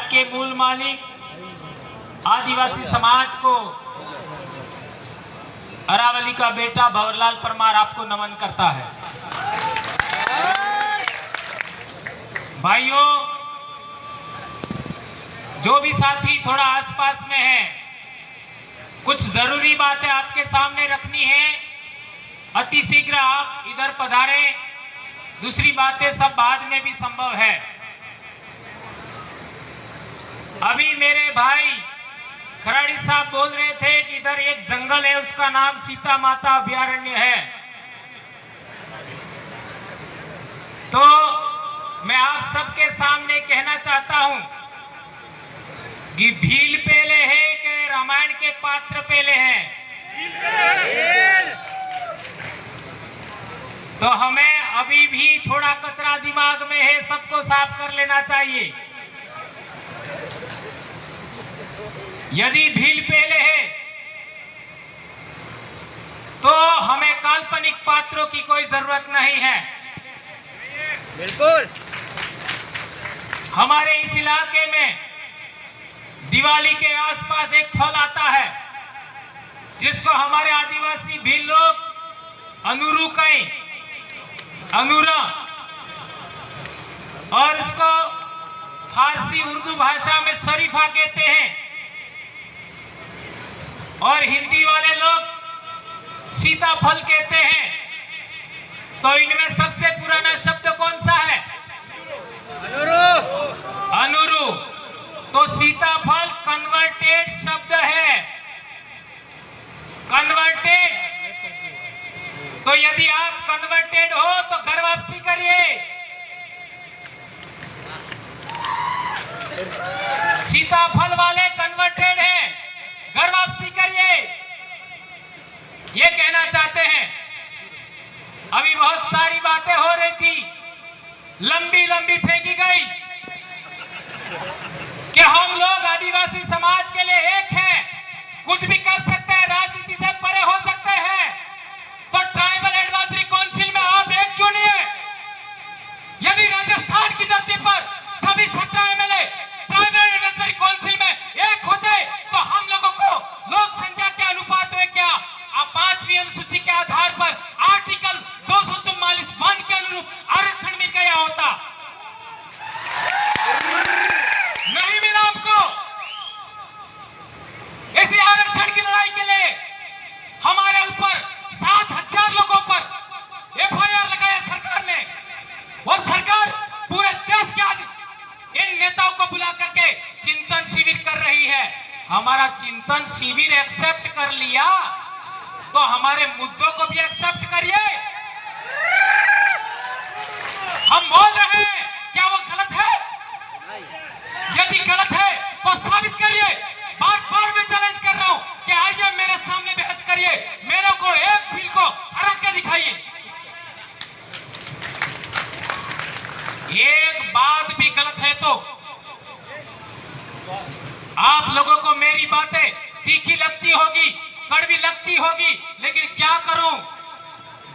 भारत के मूल मालिक आदिवासी समाज को अरावली का बेटा भंवरलाल परमार आपको नमन करता है। भाइयों, जो भी साथी थोड़ा आसपास में है, कुछ जरूरी बातें आपके सामने रखनी है। अति शीघ्र आप इधर पधारें। दूसरी बातें सब बाद में भी संभव है। अभी मेरे भाई खराड़ी साहब बोल रहे थे कि इधर एक जंगल है, उसका नाम सीता माता अभयारण्य है। तो मैं आप सबके सामने कहना चाहता हूं कि भील पेले है कि रामायण के पात्र पेले हैं। तो हमें अभी भी थोड़ा कचरा दिमाग में है, सबको साफ कर लेना चाहिए। यदि भील पेले है तो हमें काल्पनिक पात्रों की कोई जरूरत नहीं है। बिल्कुल। हमारे इस इलाके में दिवाली के आसपास एक फल आता है जिसको हमारे आदिवासी भील लोग अनुरू कहें, अनुरा, और इसको फारसी उर्दू भाषा में शरीफा कहते हैं, और हिंदी वाले लोग सीताफल कहते हैं। तो इनमें सबसे पुराना शब्द कौन सा है? अनुरू। तो सीताफल कन्वर्टेड शब्द है, कन्वर्टेड। तो यदि आप कन्वर्टेड हो तो घर वापसी करिए। सीताफल वाले कन्वर्टेड हैं, घर वापसी करिए, ये कहना चाहते हैं। अभी बहुत सारी बातें हो रही थी, लंबी लंबी फेंकी गई कि हम लोग आदिवासी समाज के लिए एक हैं, कुछ भी कर सकते हैं, राजनीति से परे हो सकते हैं। तो ट्राइबल एडवाइजरी काउंसिल में आप एक क्यों नहीं है? यदि राजस्थान की धरती पर सभी 17 एमएलए ट्राइबल एडवाइजरी काउंसिल में एक होते तो हम लोगों को लोक संख्या के अनुपात में क्या 5वीं अनुसूची के आधार पर आर्टिकल 244(1) के अनुरूप आरक्षण मिल गया होता। नहीं मिला आपको। इसी आरक्षण की लड़ाई के लिए हमारे ऊपर 7,000 लोगों पर एफआईआर लगाया सरकार ने, और सरकार पूरे देश के इन नेताओं को बुला करके चिंतन शिविर कर रही है। हमारा चिंतन शिविर एक्सेप्ट कर लिया तो हमारे मुद्दों को भी एक्सेप्ट करिए। हम बोल रहे हैं, क्या वो गलत है? यदि गलत है तो साबित करिए। बार बार मैं चैलेंज कर रहा हूं कि आइए मेरे सामने बहस करिए, मेरे को एक बिल को हरा के दिखाइए। एक बात भी गलत है तो आप लोगों को मेरी बातें तीखी लगती होगी, कड़वी लगती होगी, लेकिन क्या करूं,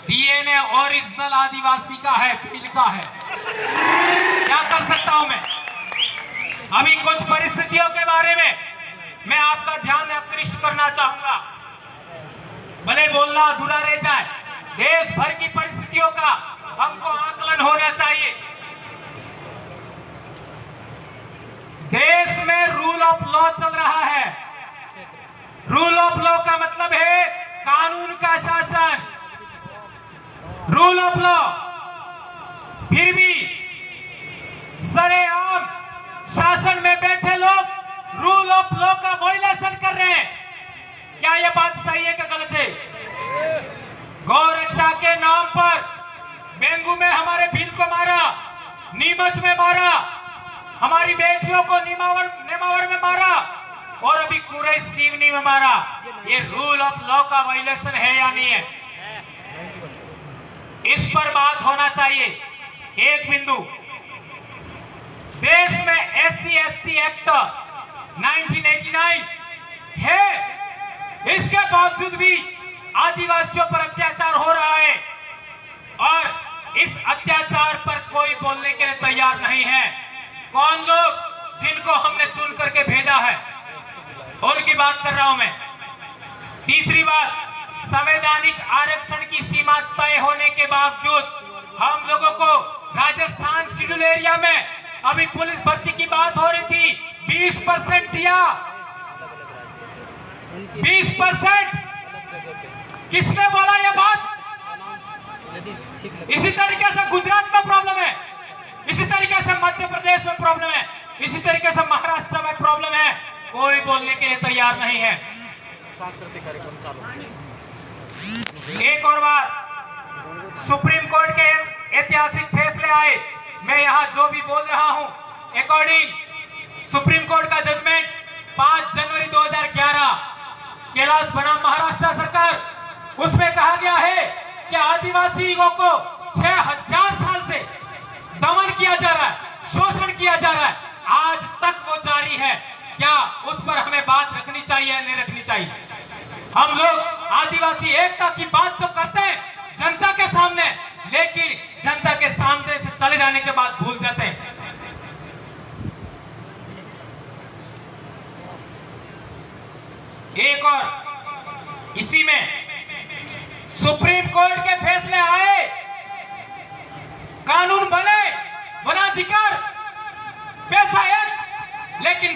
डीएनए ओरिजिनल आदिवासी का है, भील का है। क्या कर सकता हूं मैं? अभी कुछ परिस्थितियों के बारे में मैं आपका ध्यान आकृष्ट करना चाहूंगा, भले बोलना अधूरा रह जाए। देश भर की परिस्थितियों का हमको आकलन होना चाहिए। देश में रूल ऑफ लॉ चल रहा है। रूल ऑफ लॉ का मतलब है कानून का शासन, रूल ऑफ लॉ। फिर भी सरेआम शासन में बैठे लोग रूल ऑफ लॉ का वायलेशन कर रहे हैं। क्या यह बात सही है कि गलत है? गौ रक्षा के नाम पर बेंगू में हमारे भील को मारा, नीमच में मारा, हमारी बेटियों को नेमावर में मारा, और अभी कुरैश सीवनी में मारा। ये रूल ऑफ लॉ का वायलेशन है या नहीं है? इस पर बात होना चाहिए। एक बिंदु, देश में SC/ST एक्ट 1989 है, इसके बावजूद भी आदिवासियों पर अत्याचार हो रहा है, और इस अत्याचार पर कोई बोलने के लिए तैयार नहीं है। कौन लोग? जिनको हमने चुन करके भेजा है, उनकी बात कर रहा हूं मैं। तीसरी बात, संवैधानिक आरक्षण की सीमा तय होने के बावजूद हम लोगों को राजस्थान शेड्यूल एरिया में, अभी पुलिस भर्ती की बात हो रही थी, 20% दिया। 20%। किसने बोला यह बात? इसी तरीके से गुजरात में प्रॉब्लम है, इसी तरीके से मध्य प्रदेश में प्रॉब्लम है, इसी तरीके से महाराष्ट्र में प्रॉब्लम है। कोई बोलने के लिए तैयार नहीं है। एक और बात, सुप्रीम कोर्ट के ऐतिहासिक फैसले आए। मैं यहां जो भी बोल रहा हूं, अकॉर्डिंग सुप्रीम कोर्ट का जजमेंट 5 जनवरी 2011, कैलाश बनाम महाराष्ट्र सरकार, उसमें कहा गया है कि आदिवासियों को 6000 साल से दमन किया जा रहा है, शोषण किया जा रहा है, आज तक वो जारी है। क्या उस पर हमें बात रखनी चाहिए या नहीं रखनी चाहिए? हम लोग आदिवासी एकता की बात तो करते हैं जनता के सामने, लेकिन जनता के सामने से चले जाने के बाद भूल जाते हैं। एक और, इसी में सुप्रीम कोर्ट के फैसले आए, कानून बने, वनाधिकार, पैसा एक, लेकिन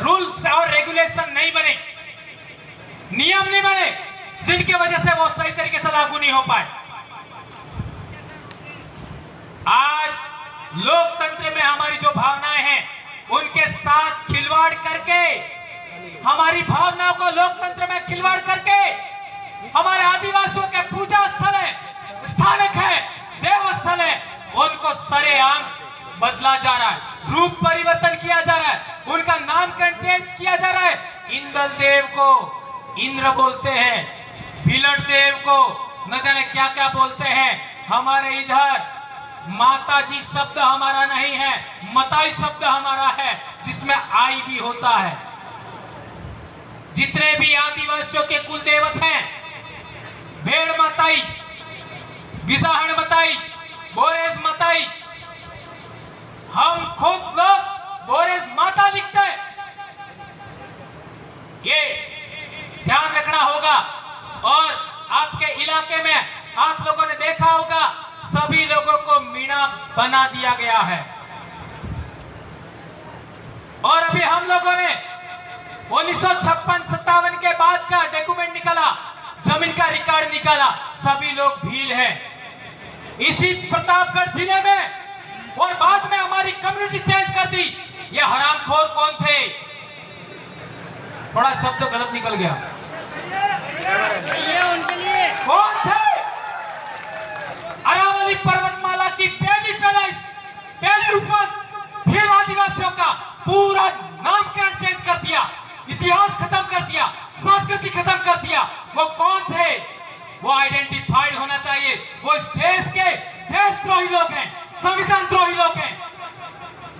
रूल्स और रेगुलेशन नहीं बने, नियम नहीं बने, जिनकी वजह से वो सही तरीके से लागू नहीं हो पाए। आज लोकतंत्र में हमारी जो भावनाएं हैं, उनके साथ खिलवाड़ करके, हमारी भावनाओं को लोकतंत्र में खिलवाड़ करके, हमारे आदिवासियों के पूजा स्थल है, स्थानक है, देव स्थल है, उनको सरेआम बदला जा रहा है, रूप परिवर्तन किया जा रहा है, उनका नामकरण चेंज किया जा रहा है। इंदल देव को इंद्र बोलते हैं, भीलट देव को न जाने क्या क्या बोलते हैं। हमारे इधर माताजी शब्द हमारा नहीं है, मताई शब्द हमारा है, जिसमें आई भी होता है। जितने भी आदिवासियों के कुल देवत हैं, भेड़ मताई, विजाहण मताई, बोरेज मताई, हम खुद लोग बोरेज माता लिखते हैं। ये ध्यान रखना होगा। और आपके इलाके में आप लोगों ने देखा होगा, सभी लोगों को मीणा बना दिया गया है। और अभी हम लोगों ने 1956-57 के बाद का डॉक्यूमेंट निकाला, जमीन का रिकॉर्ड निकाला, सभी लोग भील हैं। इसी प्रतापगढ़ जिले में, और बाद में हमारी कम्युनिटी चेंज कर दी। ये हरामखोर कौन थे? थोड़ा शब्द गलत निकल गया, कौन थे? अरावली पर्वतमाला की पहली पैदाइश, पहली उपज भील आदिवासियों का पूरा नामकरण चेंज कर दिया, इतिहास खत्म कर दिया, संस्कृति खत्म कर दिया। वो कौन थे? वो आइडेंटिफाइड होना चाहिए। वो इस देश के देशद्रोही लोग हैं, संविधान द्रोही लोग हैं,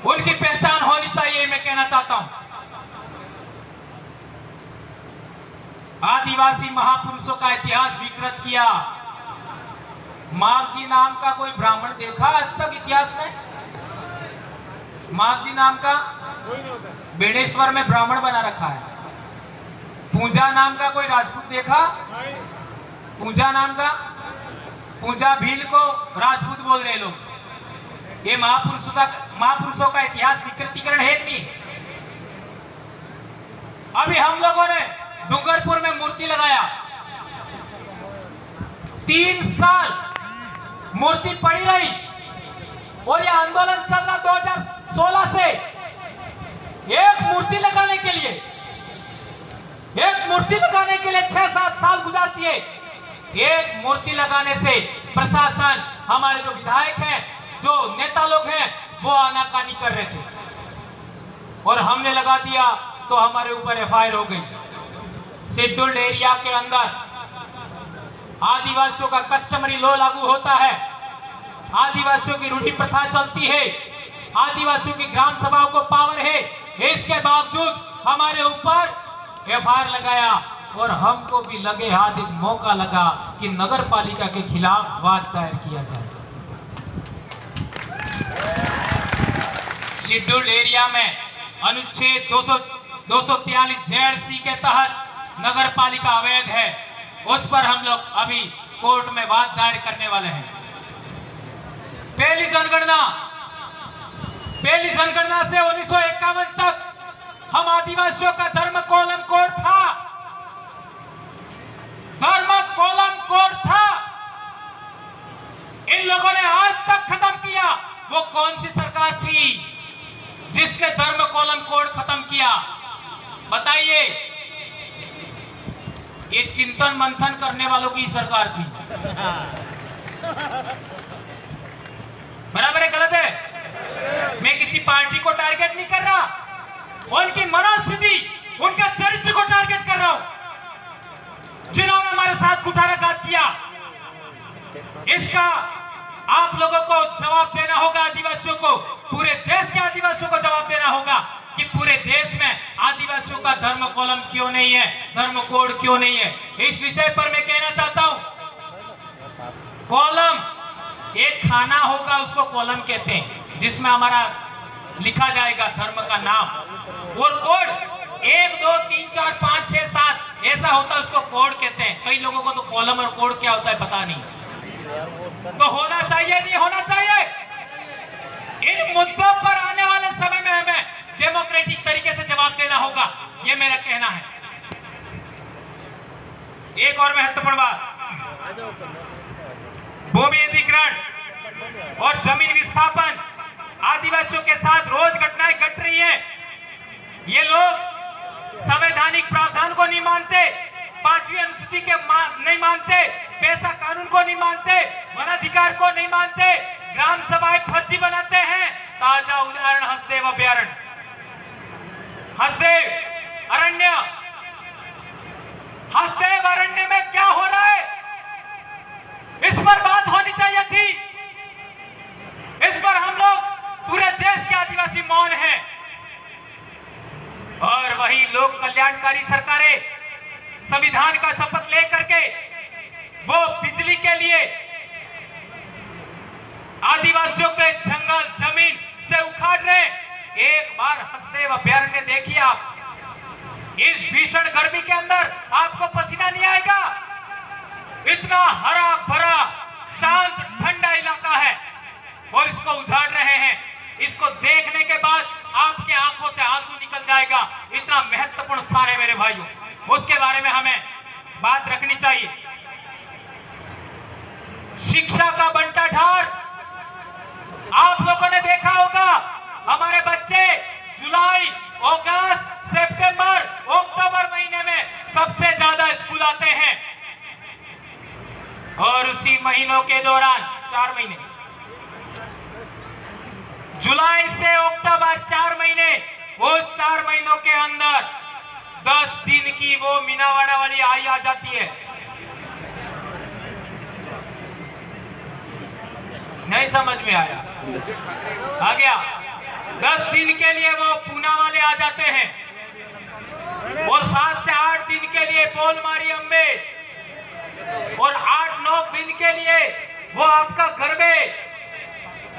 उनकी पहचान होनी चाहिए। मैं कहना चाहता हूं, आदिवासी महापुरुषों का इतिहास विकृत किया। मावजी नाम का कोई ब्राह्मण देखा आज तक इतिहास में? मावजी नाम का बेड़ेश्वर में ब्राह्मण बना रखा है। पूजा नाम का कोई राजपूत देखा? पूजा नाम का, पूजा भील को राजपूत बोल रहे लोग। ये महापुरुषों का इतिहास विकृतीकरण है कि नहीं? अभी हम लोगों ने डूंगरपुर में मूर्ति लगाया, 3 साल मूर्ति पड़ी रही, और यह आंदोलन चल रहा 2016 से। एक मूर्ति लगाने के लिए 6-7 साल गुजारती है। एक मूर्ति लगाने से प्रशासन, हमारे जो विधायक हैं, जो नेता लोग हैं, वो आनाकानी कर रहे थे, और हमने लगा दिया तो हमारे ऊपर एफआईआर हो गई। शेड्यूल्ड एरिया के अंदर आदिवासियों का कस्टमरी लॉ लागू होता है, आदिवासियों की रूढ़ी प्रथा चलती है, आदिवासियों की ग्राम सभाओं को पावर है, इसके बावजूद हमारे ऊपर एफआईआर लगाया, और हमको भी लगे हाथ एक मौका लगा कि नगर पालिका के खिलाफ वाद दायर किया जाए। शेड्यूल्ड एरिया में अनुच्छेद 243 ZC के तहत नगर पालिका अवैध है, उस पर हम लोग अभी कोर्ट में वाद दायर करने वाले हैं। पहली जनगणना से 1951 तक हम आदिवासियों का धर्म कोलम कोड था, इन लोगों ने आज तक खत्म किया। वो कौन सी सरकार थी जिसने धर्म कोलम कोड खत्म किया? बताइए। ये चिंतन मंथन करने वालों की सरकार थी। बराबर है, गलत है? मैं किसी पार्टी को टारगेट नहीं कर रहा, उनकी मनोस्थिति, उनका चरित्र को टारगेट कर रहा हूं, जिन्होंने हमारे साथ कुठाराघात किया। इसका आप लोगों को जवाब देना होगा, आदिवासियों को, पूरे देश के आदिवासियों को जवाब देना होगा कि पूरे देश में आदिवासियों का धर्म कोलम क्यों नहीं है, धर्म कोड क्यों नहीं है। इस विषय पर मैं कहना चाहता हूं, कॉलम एक खाना होगा, उसको कॉलम कहते हैं, जिसमें हमारा लिखा जाएगा धर्म का नाम, और कोड 1 2 3 4 5 6 7 ऐसा होता है, उसको कोड कहते हैं। कई लोगों को तो कॉलम और कोड क्या होता है पता नहीं। तो होना चाहिए, नहीं होना चाहिए? इन मुद्दों पर आने वाले समय में हमें डेमोक्रेटिक तरीके से जवाब देना होगा, ये मेरा कहना है। एक और महत्वपूर्ण बात, भूमि अधिग्रहण और जमीन विस्थापन आदिवासियों के साथ रोज घटनाएं घट रही है। ये लोग संवैधानिक प्रावधान को नहीं मानते, 5वीं अनुसूची के नहीं मानते, पैसा कानून को नहीं मानते, वन अधिकार को नहीं मानते, ग्राम सभाएं फर्जी बनाते हैं। ताजा उदाहरण हसदेव अभयारण्य, हसदेव अरण्य में क्या हो रहा है, इस पर बात होनी चाहिए थी। इस पर हम लोग पूरे देश के आदिवासी मौन हैं, और वही लोक कल्याणकारी सरकारें संविधान का शपथ लेकर के वो बिजली के लिए आदिवासियों के जंगल जमीन से उखाड़ रहे। एक बार हसदेव अभयारण्य देखिए आप, इस भीषण गर्मी के अंदर आपको पसीना नहीं आएगा। इतना हरा भरा शांत ठंडा इलाका है और इसको उजाड़ रहे हैं। इसको देखने के बाद आपके आंखों से आंसू निकल जाएगा। इतना महत्वपूर्ण स्थान है मेरे भाइयों, उसके बारे में हमें बात रखनी चाहिए। शिक्षा का बंटाढार आप लोगों ने देखा होगा, हमारे बच्चे जुलाई, अगस्त, सितंबर, अक्टूबर महीने में सबसे ज्यादा स्कूल आते हैं, और उसी महीनों के दौरान 4 महीने, जुलाई से अक्टूबर 4 महीने, वो 4 महीनों के अंदर 10 दिन की वो मीनावाड़ा वाली आई आ जाती है। नहीं समझ में आया? आ गया? 10 दिन के लिए वो पूना वाले आ जाते हैं, और 7 से 8 दिन के लिए बोलमारी अम्बे, और 8-9 दिन के लिए वो आपका गरबे।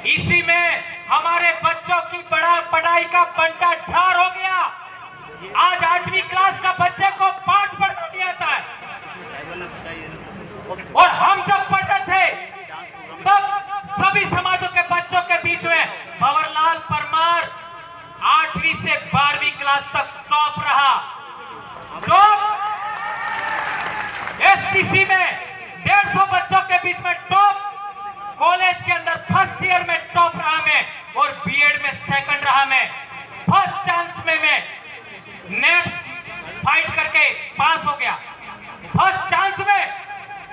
इसी में हमारे बच्चों की बड़ा पढ़ाई का बंटा ढार हो गया। आज 8वीं क्लास का बच्चे को पाठ पढ़ना नहीं आता है, और हम जब पढ़ते थे तब सभी समाजों के बच्चों के बीच में भंवरलाल परमार 8वीं से 12वीं क्लास तक टॉप रहा। टॉप एसटीसी में 150 बच्चों के बीच में टॉप, कॉलेज के अंदर फर्स्ट ईयर में टॉप रहा मैं, और बीएड में सेकंड रहा मैं। फर्स्ट चांस में मैं नेट फाइट करके पास हो गया, फर्स्ट चांस में।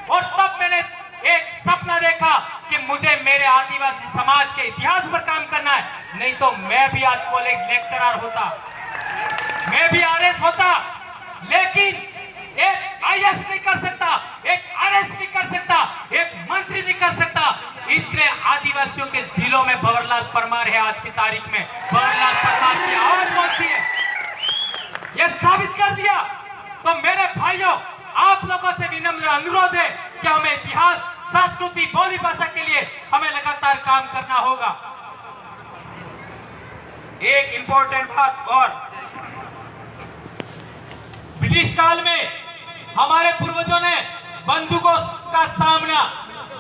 और तब मैंने एक सपना देखा कि मुझे मेरे आदिवासी समाज के इतिहास पर काम करना है, नहीं तो मैं भी आज कॉलेज लेक्चरर होता, मैं भी आरएस होता। लेकिन एक आईएएस नहीं कर सकता, एक आरएस नहीं कर सकता, एक मंत्री नहीं कर सकता। इतने आदिवासियों के दिलों में भंवरलाल परमार है। आज की तारीख में भंवरलाल परमार की आवाज पहुंचती है, यह साबित कर दिया। तो मेरे भाइयों, आप लोगों से विनम्र अनुरोध है कि हमें इतिहास, संस्कृति, बोली भाषा के लिए हमें लगातार काम करना होगा। एक इंपॉर्टेंट बात और, ब्रिटिश काल में हमारे पूर्वजों ने बंदूकों का सामना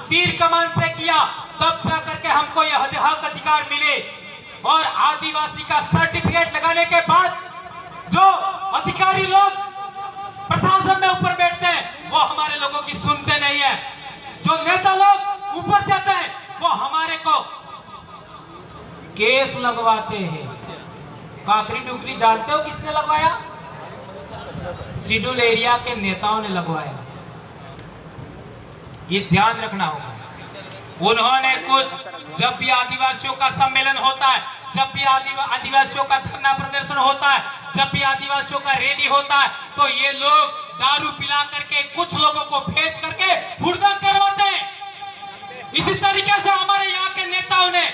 तीर कमान से किया, तब जाकर के हमको यह हक अधिकार मिले। और आदिवासी का सर्टिफिकेट लगाने के बाद जो अधिकारी लोग प्रशासन में ऊपर बैठते हैं वो हमारे लोगों की सुनते नहीं है। जो नेता लोग ऊपर जाते हैं वो हमारे को केस लगवाते हैं। काकरी डुकरी जानते हो किसने लगवाया? शेड्यूल एरिया के नेताओं ने लगवाया। ये ध्यान रखना होगा। उन्होंने कुछ, जब भी आदिवासियों का सम्मेलन होता है, जब भी आदिवासियों का धरना प्रदर्शन होता है, जब भी आदिवासियों का रैली होता है, तो ये लोग दारू पिला करके कुछ लोगों को भेज करके हुड़दंग करवाते हैं। इसी तरीके से हमारे यहाँ के नेताओं ने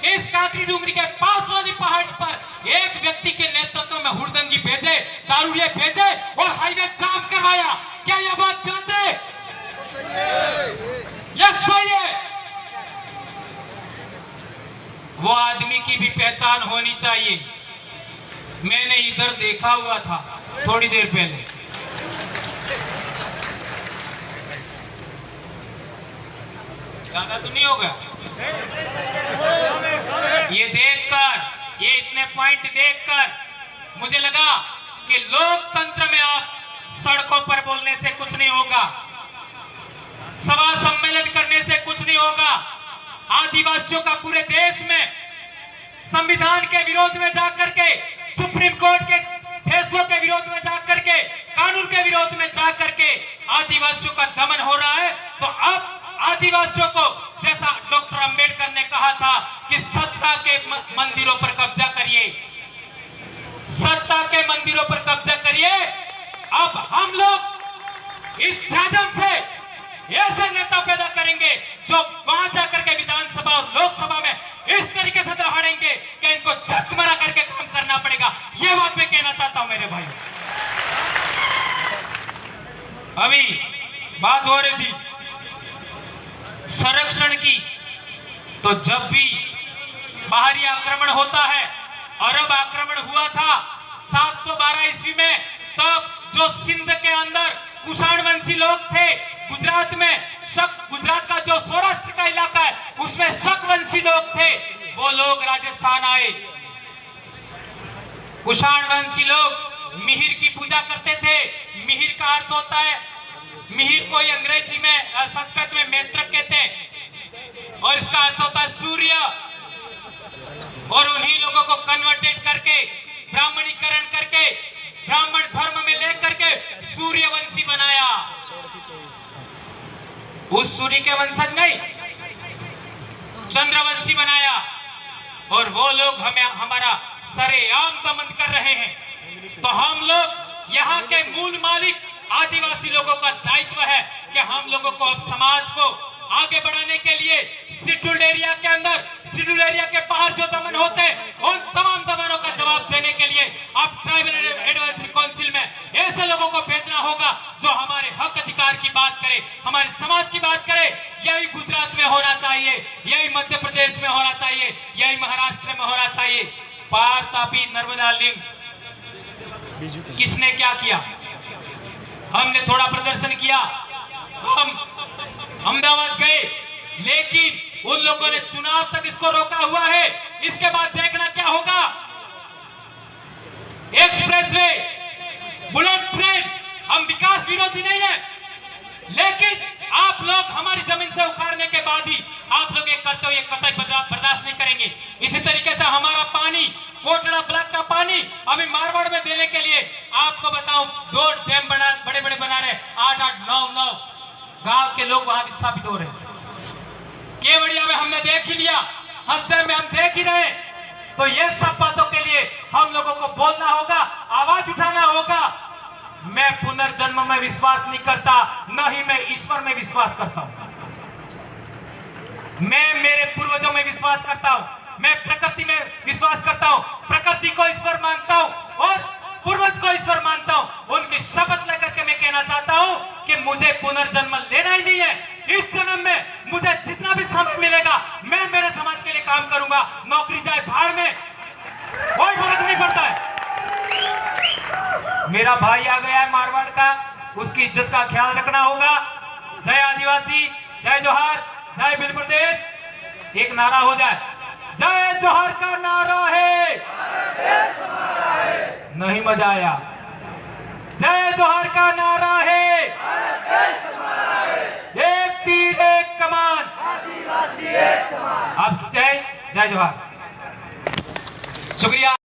इस काकरी डूंगरी के पास वाली पहाड़ी पर एक व्यक्ति के नेतृत्व में हुड़दंगी भेजे, दारूड़िए भेजे और हाईवे जाम करवाया। क्या यह बात गलत है? यस, सही है। वो आदमी की भी पहचान होनी चाहिए। मैंने इधर देखा हुआ था थोड़ी देर पहले। ज्यादा तो नहीं होगा? ये देखकर, ये इतने पॉइंट देखकर मुझे लगा कि लोकतंत्र में आप सड़कों पर बोलने से कुछ नहीं होगा, सभा सम्मेलन करने से कुछ नहीं होगा। आदिवासियों का पूरे देश में संविधान के विरोध में जाकर के, सुप्रीम कोर्ट के फैसलों के विरोध में जाकर के, कानून के विरोध में जाकर के आदिवासियों का दमन हो रहा है। तो अब आदिवासियों को, जैसा डॉक्टर अंबेडकर ने कहा था कि सत्ता के मंदिरों पर कब्जा करिए, सत्ता के मंदिरों पर कब्जा करिए। अब हम लोग इस झाझम से ऐसे नेता पैदा करेंगे जो वहां जाकर के विधानसभा और लोकसभा में इस तरीके से दहाड़ेंगे कि इनको झक मरा करके काम करना पड़ेगा। यह बात मैं कहना चाहता हूं मेरे भाई। अभी बात हो रही थी संरक्षण की, तो जब भी बाहरी आक्रमण होता है, अरब आक्रमण हुआ था 712 ईस्वी में, तब जो सिंध के अंदर कुषाण वंशी लोग थे, गुजरात में गुजरात का जो सौराष्ट्र का इलाका है उसमें शक वंशी लोग थे, वो लोग राजस्थान आए। कुषाण वंशी लोग मिहिर की पूजा करते थे। मिहिर का अर्थ होता है, मिहिर को अंग्रेजी में, संस्कृत में मैत्रक कहते हैं, और इसका अर्थ होता है सूर्य। और उन्हीं लोगों को कन्वर्टेड करके, ब्राह्मणीकरण करके, ब्राह्मण धर्म में लेकर के सूर्यवंशी बनाया। उस सूर्य के वंशज नहीं, चंद्रवंशी बनाया। और वो लोग हमें, हमारा सरेआम दमन कर रहे हैं। तो हम लोग, यहाँ के मूल मालिक आदिवासी लोगों का दायित्व है कि हम लोगों को अब समाज को आगे बढ़ाने के लिए शेड्यूल्ड एरिया के अंदर, शेड्यूल्ड एरिया के बाहर जो दमन होते हैं उन तमाम दमनों का जवाब देने के लिए अब ट्राइबल एडवाइजरी काउंसिल में ऐसे लोगों को भेजना होगा जो हमारे हक अधिकार की बात करे, हमारे समाज की बात करे। यही गुजरात में होना चाहिए, यही मध्य प्रदेश में होना चाहिए, यही महाराष्ट्र में होना चाहिए। पार तापी नर्मदा लिंक किसने क्या किया? हमने थोड़ा प्रदर्शन किया, हम अहमदाबाद गए, लेकिन उन लोगों ने चुनाव तक इसको रोका हुआ है। इसके बाद देखना क्या होगा। एक्सप्रेसवे, बुलेट ट्रेन, हम विकास विरोधी नहीं है, लेकिन आप लोग हमारी जमीन से उखाड़ने के बाद ही आप लोग एक करते हो, ये कतई बर्दाश्त नहीं करेंगे। इसी तरीके से हमारा पानी, कोटड़ा ब्लॉक का पानी अभी मारवाड़ में देने के लिए आपको बताऊं 2 डैम बड़े बड़े बना रहे, 8-8, 9-9 गांव के लोग वहां विस्थापित हो रहे हैं। केवड़िया में हमने देख ही लिया, हंसदे में हम देख ही रहे। तो ये सब बातों के लिए हम लोगों को बोलना होगा, आवाज उठाना होगा। मैं पुनर्जन्म में विश्वास नहीं करता, न ही मैं ईश्वर में विश्वास करता हूं। मैं मेरे पूर्वजों में विश्वास करता हूं, मैं प्रकृति में विश्वास करता हूं, प्रकृति को ईश्वर मानता हूं और पूर्वज को ईश्वर मानता हूं। उनकी शपथ लेकर के मैं कहना चाहता हूं कि मुझे पुनर्जन्म लेना ही नहीं है। इस जन्म में मुझे जितना भी समय मिलेगा मैं मेरे समाज के लिए काम करूंगा। नौकरी जाए भाड़ में, मेरा भाई आ गया है मारवाड़ का, उसकी इज्जत का ख्याल रखना होगा। जय आदिवासी, जय जोहार, जय भील प्रदेश। एक नारा हो जाए, जय जोहार का नारा है, नहीं मजा आया। जय जोहार का नारा है, एक तीर एक कमान, आदिवासी एक समान। आपकी जय, जय जोहार। शुक्रिया।